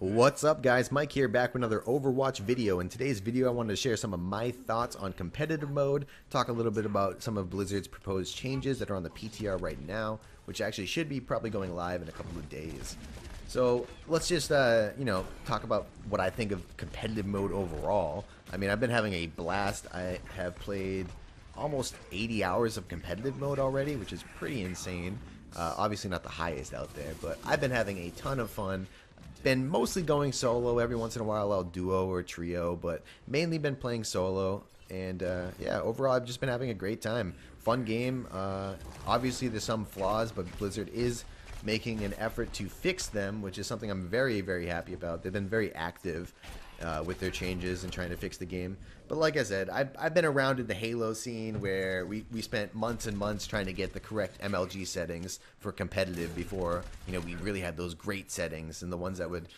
What's up, guys? Mike here, back with another Overwatch video. In today's video, I wanted to share some of my thoughts on competitive mode, talk a little bit about some of Blizzard's proposed changes that are on the PTR right now, which actually should be probably going live in a couple of days. So let's just, talk about what I think of competitive mode overall. I mean, I've been having a blast. I have played almost 80 hours of competitive mode already, which is pretty insane. Obviously not the highest out there, but I've been having a ton of fun. Been mostly going solo. Every once in a while I'll duo or trio, but mainly been playing solo. And yeah, overall I've just been having a great time. Fun game. Obviously there's some flaws, but Blizzard is making an effort to fix them, which is something I'm very, very happy about. They've been very active with their changes and trying to fix the game. But like I said, I've been around in the Halo scene where we spent months and months trying to get the correct MLG settings for competitive before, we really had those great settings and the ones that would,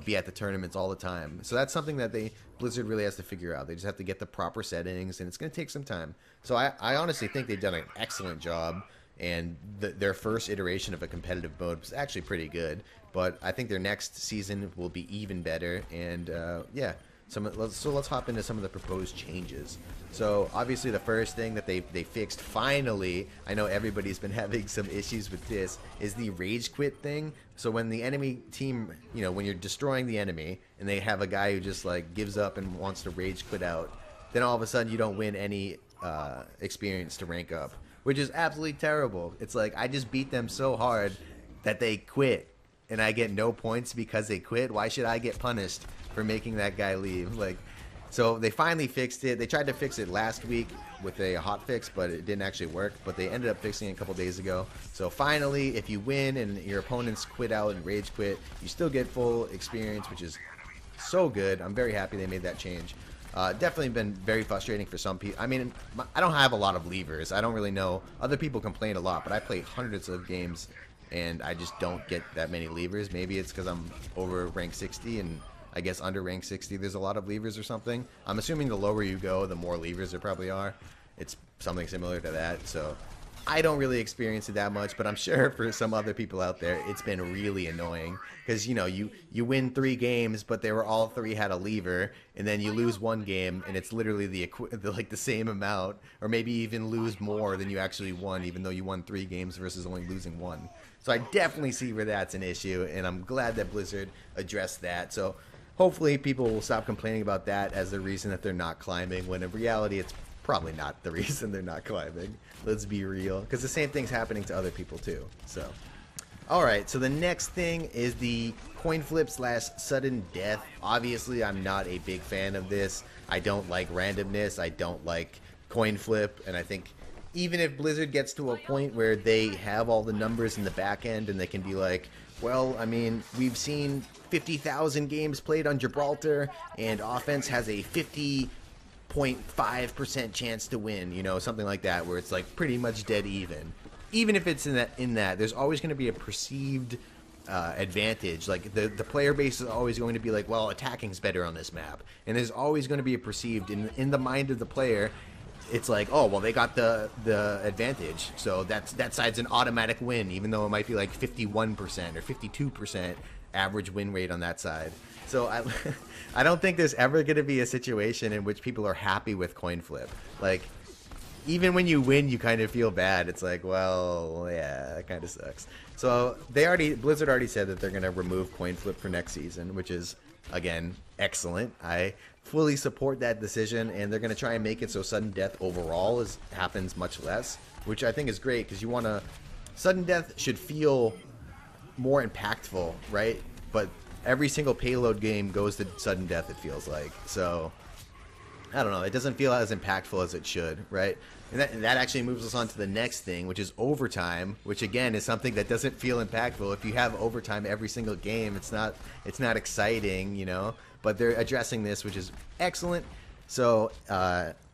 be at the tournaments all the time. So that's something that Blizzard really has to figure out. They just have to get the proper settings, and it's going to take some time. So I honestly think they've done an excellent job, and their first iteration of a competitive mode was actually pretty good. But I think their next season will be even better, and yeah. So let's hop into some of the proposed changes. So obviously the first thing that they fixed finally, I know everybody's been having some issues with this, is the rage quit thing. So when the enemy team, when you're destroying the enemy and they have a guy who just like gives up and wants to rage quit out, then all of a sudden you don't win any experience to rank up, which is absolutely terrible. It's like I just beat them so hard that they quit and I get no points because they quit. Why should I get punished for making that guy leave? So they finally fixed it. They tried to fix it last week with a hotfix, but it didn't actually work. But they ended up fixing it a couple days ago. So finally, if you win and your opponents quit out and rage quit, you still get full experience, which is so good. I'm very happy they made that change. Definitely been very frustrating for some people. I mean, I don't have a lot of leavers. I don't really know. Other people complain a lot, but I play hundreds of games and I just don't get that many leavers. Maybe it's because I'm over rank 60 and I guess under rank 60 there's a lot of levers or something. I'm assuming the lower you go, the more levers there probably are. It's something similar to that. So I don't really experience it that much, but I'm sure for some other people out there it's been really annoying because you win 3 games, but they were all 3 had a lever, and then you lose 1 game and it's literally the same amount, or maybe even lose more than you actually won, even though you won 3 games versus only losing 1. So I definitely see where that's an issue, and I'm glad that Blizzard addressed that. So hopefully people will stop complaining about that as the reason that they're not climbing, when in reality it's probably not the reason they're not climbing. Let's be real, because the same thing's happening to other people too. So alright, so the next thing is the coin flip / sudden death. Obviously I'm not a big fan of this. I don't like randomness, I don't like coin flip, and I think even if Blizzard gets to a point where they have all the numbers in the back end and they can be like, well, I mean, we've seen 50,000 games played on Gibraltar and offense has a 50.5% chance to win, something like that, where it's like pretty much dead even. Even if it's in that, there's always going to be a perceived advantage. Like the player base is always going to be like, well, attacking's better on this map, and there's always going to be a perceived in the mind of the player. It's like, oh, well, they got the advantage, so that side's an automatic win, even though it might be like 51% or 52% average win rate on that side. So I don't think there's ever going to be a situation in which people are happy with coin flip. Like, even when you win, you kind of feel bad. It's like, well, yeah, that kind of sucks. So Blizzard already said that they're going to remove coin flip for next season, which is, again, excellent. I fully support that decision, and they're going to try and make it so sudden death overall happens much less, which I think is great, because sudden death should feel more impactful, right? But every single payload game goes to sudden death, it feels like. So I don't know, it doesn't feel as impactful as it should, right? And that actually moves us on to the next thing, which is overtime, which again is something that doesn't feel impactful. If you have overtime every single game, it's not exciting, But they're addressing this, which is excellent. So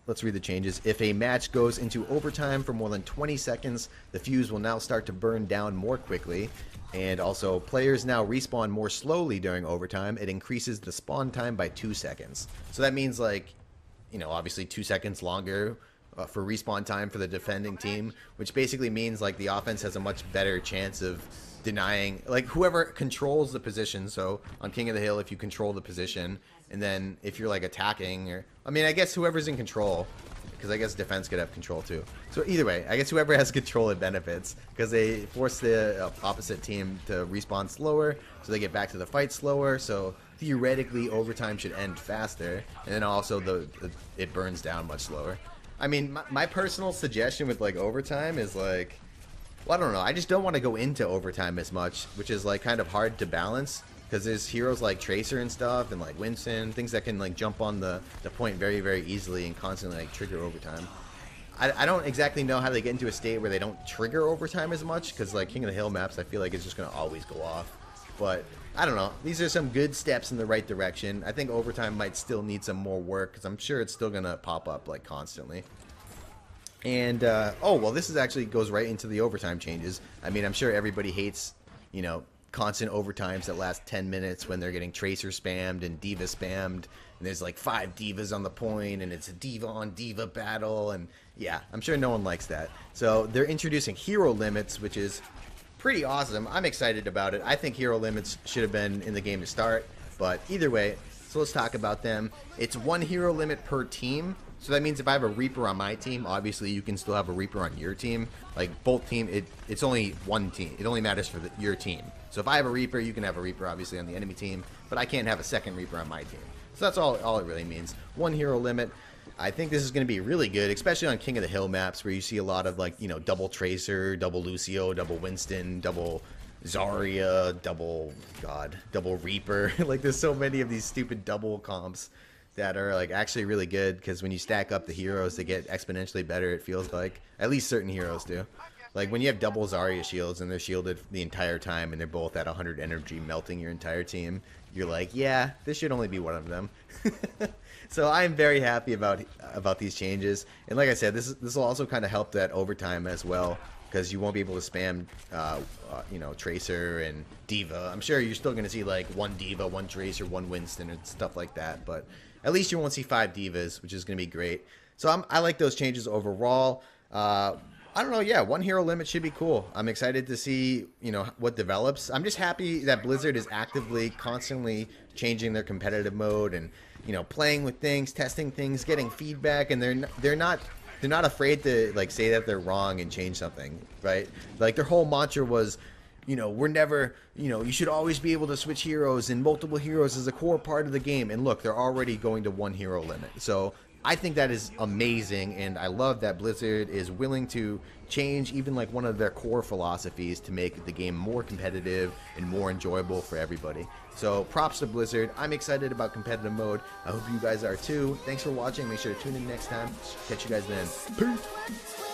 let's read the changes. If a match goes into overtime for more than 20 seconds, the fuse will now start to burn down more quickly. And also, players now respawn more slowly during overtime. It increases the spawn time by 2 seconds. So that means, like, obviously 2 seconds longer for respawn time for the defending team, which basically means like the offense has a much better chance of denying, like whoever controls the position. So on King of the Hill, if you control the position, and then if you're like attacking, or I mean, I guess whoever's in control, because I guess defense could have control too. So either way, I guess whoever has control, it benefits, because they force the opposite team to respawn slower, so they get back to the fight slower. So theoretically, overtime should end faster, and then also it burns down much slower. I mean, my personal suggestion with like overtime is like, well, I don't know. I just don't want to go into overtime as much, which is like kind of hard to balance, because there's heroes like Tracer and stuff, and like Winston, things that can like jump on the point very, very easily and constantly like trigger overtime. I don't exactly know how they get into a state where they don't trigger overtime as much, because like King of the Hill maps, I feel like it's just going to always go off. But I don't know. These are some good steps in the right direction. I think overtime might still need some more work, because I'm sure it's still going to pop up like constantly. And, oh, well, this is actually goes right into the overtime changes. I mean, I'm sure everybody hates, you know, constant overtimes that last 10 minutes when they're getting Tracer spammed and Diva spammed. And there's like 5 Divas on the point, and it's a Diva on Diva battle. And yeah, I'm sure no one likes that. So they're introducing hero limits, which is pretty awesome. I'm excited about it. I think hero limits should have been in the game to start. But either way, so let's talk about them. It's 1 hero limit per team. So that means if I have a Reaper on my team, obviously you can still have a Reaper on your team. Like both team, it's only one team. It only matters for your team. So if I have a Reaper, you can have a Reaper obviously on the enemy team, but I can't have a second Reaper on my team. So that's all it really means. 1 hero limit. I think this is going to be really good, especially on King of the Hill maps where you see a lot of like, you know, double Tracer, double Lucio, double Winston, double Zarya, double Reaper. Like there's so many of these stupid double comps that are like actually really good, because when you stack up the heroes, they get exponentially better, it feels like. At least certain heroes do. Like when you have double Zarya shields and they're shielded the entire time and they're both at 100 energy melting your entire team, you're like, yeah, this should only be one of them. So I'm very happy about these changes. And like I said, this will also kind of help that overtime as well, because you won't be able to spam you know, Tracer and Diva. I'm sure you're still going to see like 1 Diva, 1 Tracer, 1 Winston and stuff like that, but at least you won't see 5 Divas, which is going to be great. So I like those changes overall. I don't know, yeah, 1 hero limit should be cool. I'm excited to see, you know, what develops. I'm just happy that Blizzard is actively, constantly changing their competitive mode and, you know, playing with things, testing things, getting feedback, and they're not afraid to like say that they're wrong and change something, right? Like their whole mantra was, you know, we're never, you know, you should always be able to switch heroes, and multiple heroes is a core part of the game. And look, they're already going to 1 hero limit. So I think that is amazing, and I love that Blizzard is willing to change even like one of their core philosophies to make the game more competitive and more enjoyable for everybody. So props to Blizzard. I'm excited about competitive mode. I hope you guys are too. Thanks for watching. Make sure to tune in next time. Catch you guys then. Peace.